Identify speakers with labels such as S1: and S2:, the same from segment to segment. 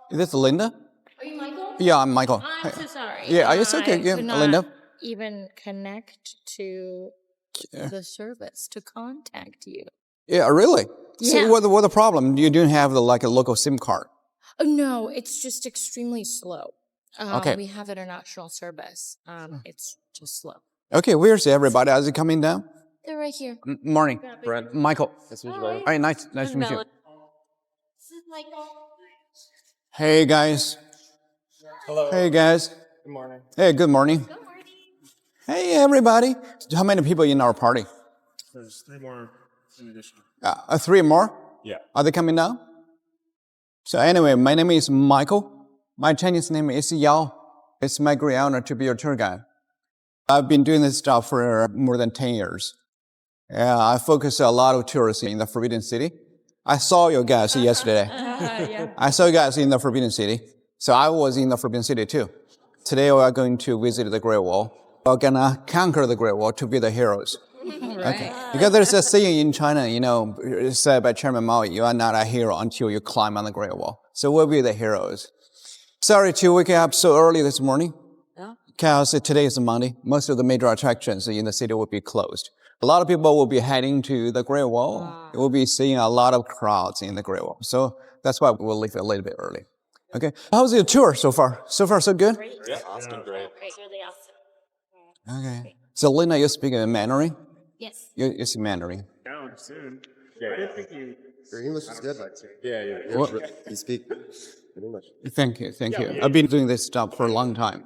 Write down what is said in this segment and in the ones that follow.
S1: Is this Linda?
S2: Are you Michael?
S1: Yeah, I'm Michael.
S2: I'm so sorry.
S1: Yeah, it's okay. Yeah,
S2: could not
S1: Linda.
S2: even connect to the service to contact you.
S1: Yeah, really? So
S2: Yeah.
S1: what the problem? You don't have like a local SIM card.
S2: Oh, no, it's just extremely slow.
S1: Okay.
S2: We have international service. It's just slow.
S1: Okay, where's everybody? Is it coming down?
S2: They're right here.
S1: Morning.
S3: Brent.
S1: Michael.
S3: Nice to meet you, buddy.
S1: All right, nice to meet you.
S2: This is Michael.
S1: Hey, guys.
S3: Hello.
S1: Hey, guys.
S3: Good morning.
S1: Hey, good morning.
S2: Good morning.
S1: Hey, everybody. How many people in our party?
S3: There's 3 more in addition.
S1: 3 more?
S3: Yeah.
S1: Are they coming down? So anyway, my name is Michael. My Chinese name is Yao. It's my great honor to be your tour guide. I've been doing this job for more than 10 years. I focus a lot of tourists in the Forbidden City. I saw you guys yesterday.
S2: Yeah.
S1: I saw you guys in the Forbidden City. So I was in the Forbidden City too. Today we are going to visit the Great Wall. We're gonna conquer the Great Wall to be the heroes.
S2: Right.
S1: Okay. Because there's a saying in China, said by Chairman Mao, you are not a hero until you climb on the Great Wall. So we'll be the heroes. Sorry to wake up so early this morning. Because today is Monday. Most of the major attractions in the city will be closed. A lot of people will be heading to the Great Wall.
S2: Wow.
S1: We'll be seeing a lot of crowds in the Great Wall. So that's why we'll leave a little bit early. Okay. How's your tour so far? So far, so good?
S3: Yeah, awesome. Great.
S2: It's really awesome.
S1: Okay. So Lena, you speak Mandarin?
S2: Yes.
S1: You speak Mandarin.
S3: Down soon. Yeah, I think
S4: Your English is good.
S3: Yeah.
S1: What?
S4: You speak good English.
S1: Thank you. I've been doing this job for a long time.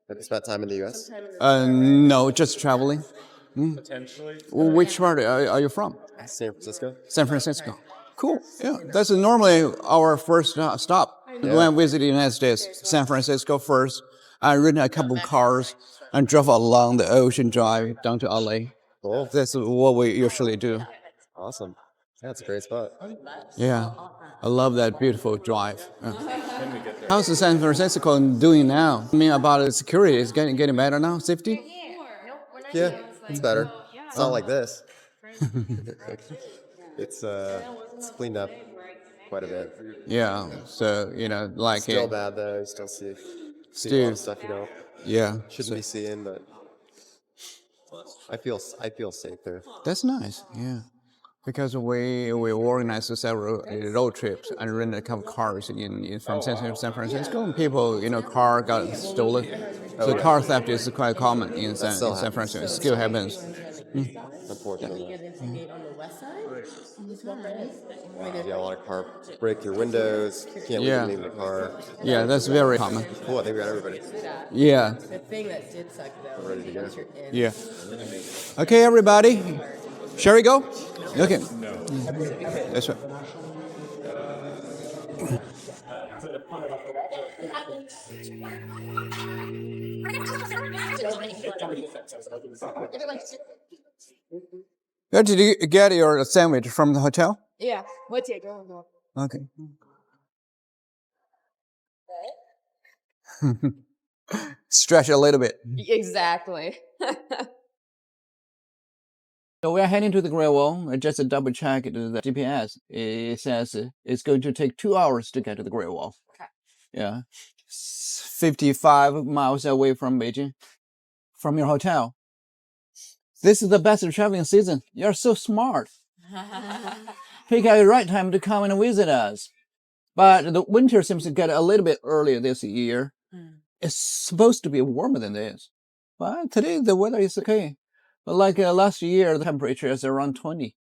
S4: Have you spent time in the U.S.?
S1: No, just traveling.
S3: Potentially.
S1: Which part are you from?
S4: San Francisco?
S1: San Francisco. Cool. Yeah, that's normally our first stop when we visit the United States. San Francisco first. I rented a couple of cars and drove along the Ocean Drive down to LA.
S4: Cool.
S1: That's what we usually do.
S4: Awesome. Yeah, it's a great spot.
S1: Yeah, I love that beautiful drive. Yeah. How's the San Francisco doing now? I mean, about the security, is getting better now? Safety?
S4: Yeah, it's better. It's not like this. It's cleaned up quite a bit.
S1: Yeah. So like
S4: Still bad though. You still see a lot
S1: Still,
S4: of stuff you don't
S1: yeah.
S4: shouldn't be seeing, but I feel safe there.
S1: That's nice. Yeah. Because we organized several road trips and rented a couple cars from San Francisco, and people, car got stolen. So car theft is quite common in San Francisco. It still happens.
S4: Unfortunately. You got a lot of car break your windows. You can't leave anything in the car.
S1: Yeah, that's very common.
S4: Cool. I think we got everybody.
S1: Yeah.
S5: The thing that did suck though.
S4: Ready to go.
S5: once you're in,
S1: Yeah. Okay, everybody. Shall we go? Okay. That's right. Where did you get your sandwich from the hotel?
S5: Yeah. What's it? Go.
S1: Okay. Stretch a little bit.
S5: Exactly.
S1: So we are heading to the Great Wall. I just double checked the GPS. It says it's going to take 2 hours to get to the Great Wall.
S5: Okay.
S1: Yeah. 55 miles away from Beijing, from your hotel. This is the best traveling season. You're so smart. Pick out the right time to come and visit us. But the winter seems to get a little bit earlier this year. It's supposed to be warmer than this. But today the weather is okay. But like last year, the temperature is around 20.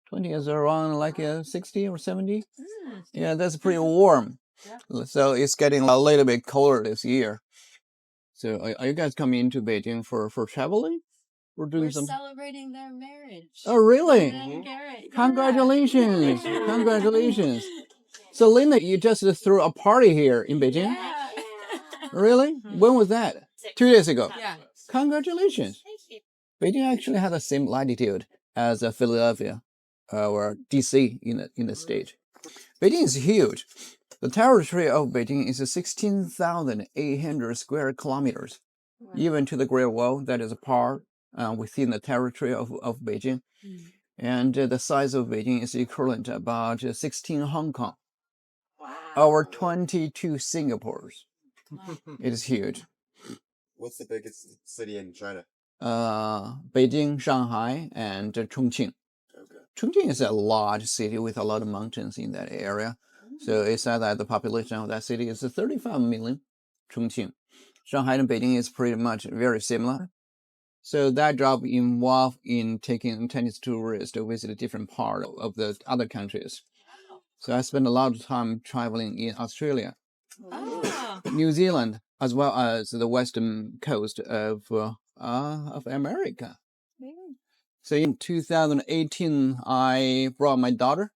S1: 20 is around like 60 or 70. Yeah, that's pretty warm. Yeah. So it's getting a little bit colder this year. So are you guys coming into Beijing for traveling?
S2: We're celebrating their marriage.
S1: Oh, really?
S2: Garrett.
S1: Congratulations. Congratulations. So Linda, you just threw a party here in Beijing?
S2: Yeah.
S1: Really? When was that? 2 days ago.
S2: Yeah.
S1: Congratulations.
S2: Thank you.
S1: Beijing actually has the same latitude as Philadelphia or DC in the state. Beijing is huge. The territory of Beijing is 16,800 square kilometers. Wow. Even to the Great Wall, that is a part within the territory of Beijing. And the size of Beijing is equivalent to about 16 Hong Kong.
S2: Wow.
S1: over 22 Singapores. It is huge.
S4: What's the biggest city in China?
S1: Beijing, Shanghai, and Chongqing.
S4: Okay.
S1: Chongqing is a large city with a lot of mountains in that area. So it's said that the population of that city is 35 million. Chongqing. Shanghai and Beijing is pretty much very similar. So that job involved in taking Chinese tourists to visit a different part of the other countries. So I spent a lot of time traveling in Australia, New Zealand, as well as the western coast of America. So in 2018, I brought my daughter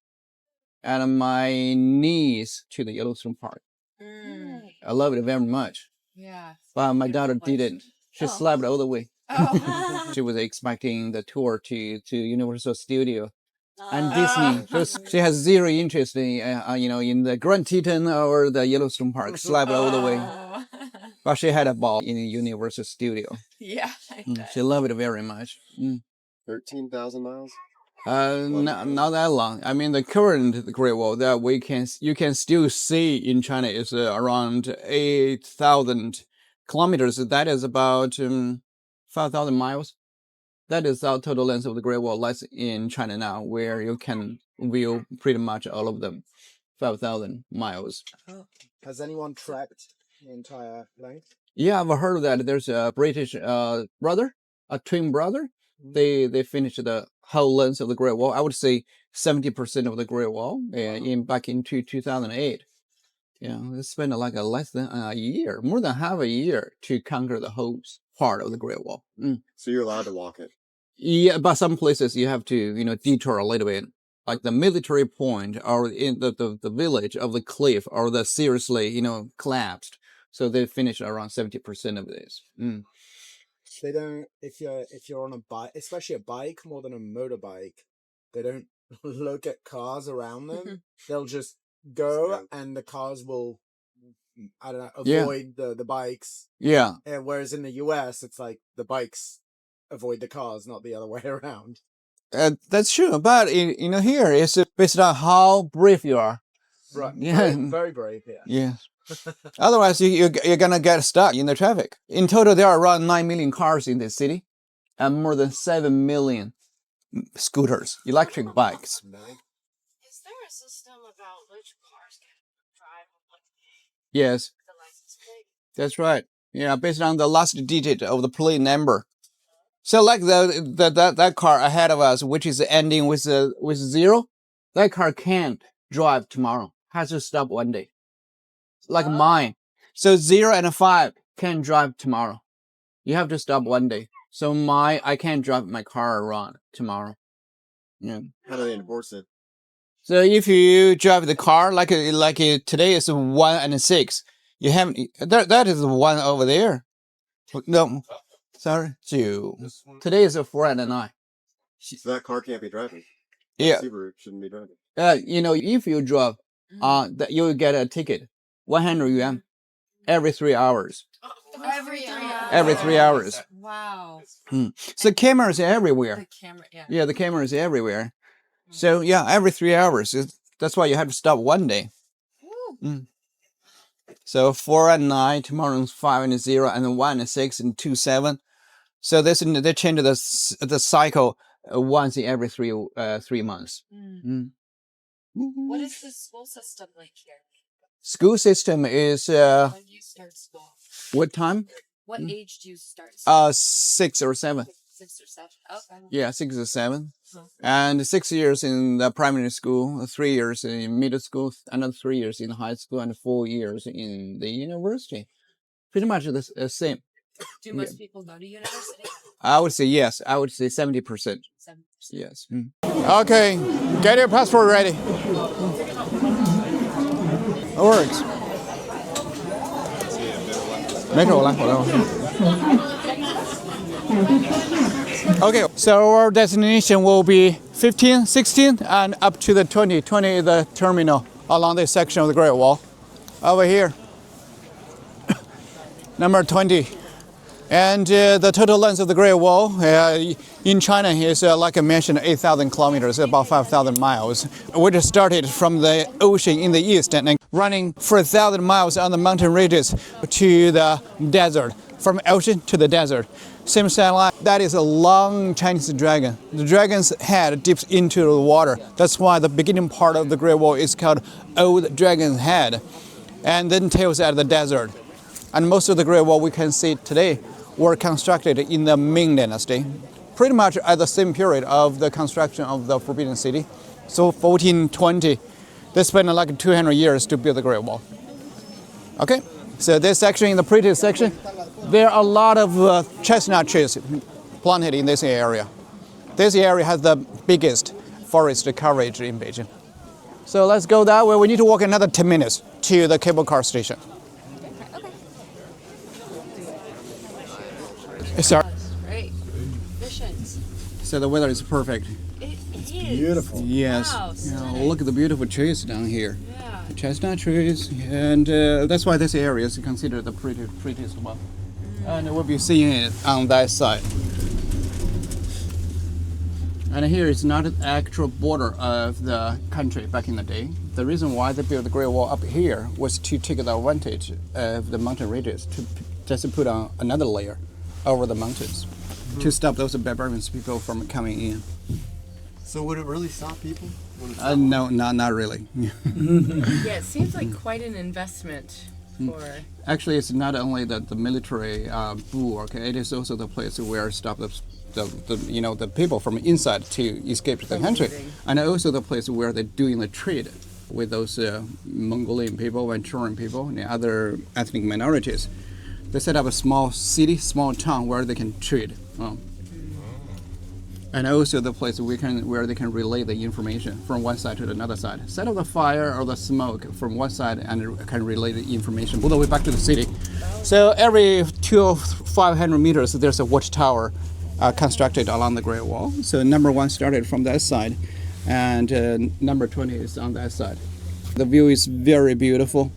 S1: and my niece to the Yellowstone Park. I loved it very much.
S5: Yeah.
S1: But my daughter didn't. She slept all the way.
S5: Oh.
S1: She was expecting the tour to Universal Studio and Disney. So she has zero interest in in the Grand Teton or the Yellowstone Park. Slept all the way. But she had a ball in the Universal Studio.
S5: Yeah.
S1: She loved it very much.
S4: 13,000 miles?
S1: Not that long. I mean, the current Great Wall that you can still see in China is around 8,000 kilometers. That is about 5,000 miles. That is our total length of the Great Wall lies in China now, where you can view pretty much all of them, 5,000 miles.
S6: Has anyone trekked the entire length?
S1: Yeah, I've heard that there's a British brother, a twin brother. They finished the whole length of the Great Wall. I would say 70% of the Great Wall back in 2008. Yeah, they spent like less than a year, more than half a year to conquer the whole part of the Great Wall.
S4: So you're allowed to walk it?
S1: Yeah, but some places you have to detour a little bit, like the military point or in the village of the cliff or the seriously collapsed. So they finished around 70% of this.
S6: They don't. If you're on a bike, especially a bike more than a motorbike, they don't look at cars around them. They'll just go, and the cars will, I don't know, avoid the bikes.
S1: Yeah.
S6: Whereas in the US, it's like the bikes avoid the cars, not the other way around.
S1: That's true, but here it's based on how brave you are.
S6: Right.
S1: Yeah.
S6: Very, very brave. Yeah.
S1: Yeah. Otherwise, you're gonna get stuck in the traffic. In total, there are around 9 million cars in this city, and more than 7 million scooters, electric bikes.
S2: Is there a system about which cars can drive
S1: Yes,
S2: the license plate?
S1: that's right. Yeah, based on the last digit of the plate number. So, like that car ahead of us, which is ending with 0, that car can't drive tomorrow. Has to stop one day. Like mine. So 0 and 5 can't drive tomorrow. You have to stop one day. So I can't drive my car around tomorrow. Yeah.
S4: How do they enforce it?
S1: So if you drive the car like today is 1 and 6, you have that is 1 over there. No, sorry, 2. Today is 4 and 9.
S4: So that car can't be driving.
S1: Yeah.
S4: Subaru shouldn't be driving.
S1: If you drive, that you will get a ticket, 100 yuan, every 3 hours.
S5: Every 3 hours.
S1: Every 3 hours.
S5: Wow.
S1: So cameras are everywhere.
S5: The camera, yeah.
S1: Yeah, the cameras are everywhere. So yeah, every 3 hours. That's why you have to stop one day. So 4 and 9, tomorrow's 5 and 0, and then 1 and 6 and 2, 7. So they change the cycle once in every 3 months.
S5: What is the school system like here?
S1: School system is
S5: When do you start school?
S1: what time?
S5: What age do you start school?
S1: 6 or 7.
S5: 6 or 7. Okay.
S1: Yeah, 6 or 7. And 6 years in the primary school, 3 years in middle school, another 3 years in high school, and 4 years in the university. Pretty much the same.
S5: Do most people go to university?
S1: I would say yes. I would say 70%.
S5: 7%.
S1: Yes. Okay, get your passport ready. It works. 没手了，Okay, so our destination will be 15, 16, and up to the 20. 20 is the terminal along this section of the Great Wall. Over here, number 20. And the total length of the Great Wall in China is, like I mentioned, 8,000 kilometers, about 5,000 miles. Which started from the ocean in the east and running for 1,000 miles on the mountain ridges to the desert, from ocean to the desert. Same line. That is a long Chinese dragon. The dragon's head dips into the water. That's why the beginning part of the Great Wall is called Old Dragon's Head, and then tails at the desert. And most of the Great Wall we can see today were constructed in the Ming Dynasty, pretty much at the same period of the construction of the Forbidden City. So 1420, they spent like 200 years to build the Great Wall. Okay, so this section, in the pretty section, there are a lot of chestnut trees planted in this area. This area has the biggest forest coverage in Beijing. So let's go that way. We need to walk another 10 minutes to the cable car station. Sorry.
S5: Great. Efficient.
S1: So the weather is perfect.
S5: It is.
S6: Beautiful.
S1: Yes.
S5: Wow,
S1: Look at the beautiful trees down here.
S5: Yeah.
S1: Chestnut trees, and that's why this area is considered the prettiest one. And we'll be seeing it on that side. And here is not an actual border of the country back in the day. The reason why they built the Great Wall up here was to take the advantage of the mountain ridges, to just put on another layer over the mountains, to stop those barbarian people from coming in.
S4: So would it really stop people?
S1: No, not really.
S5: Yeah, it seems like quite an investment for.
S1: Actually, it's not only the military bulwark. It is also the place where stop the people from inside to escape to the country, and also the place where they're doing the trade with those Mongolian people, Manchurian people, and other ethnic minorities. They set up a small city, small town where they can trade. And also the place where they can relay the information from one side to another side. Set up the fire or the smoke from one side and can relay the information all the way back to the city. So every 500 meters, there's a watchtower constructed along the Great Wall. So number 1 started from that side, and number 20 is on that side. The view is very beautiful.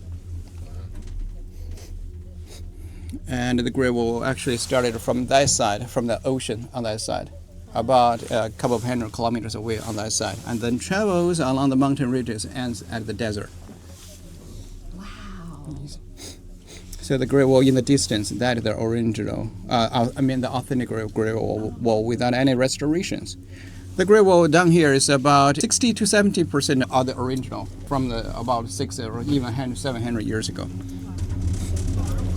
S1: And the Great Wall actually started from that side, from the ocean on that side, about a couple of 100 kilometers away on that side, and then travels along the mountain ridges, ends at the desert.
S5: Wow.
S1: So the Great Wall in the distance, that is the original, the authentic Great Wall without any restorations. The Great Wall down here is about 60 to 70% of the original from about 600 or even 700 years ago.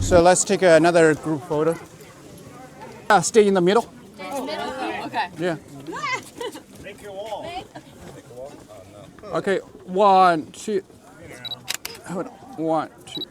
S1: So let's take another group photo. Stay in the middle.
S5: Okay.
S1: Yeah.
S3: Make your wall.
S1: Okay, 1, 2. Hold on. 1, 2.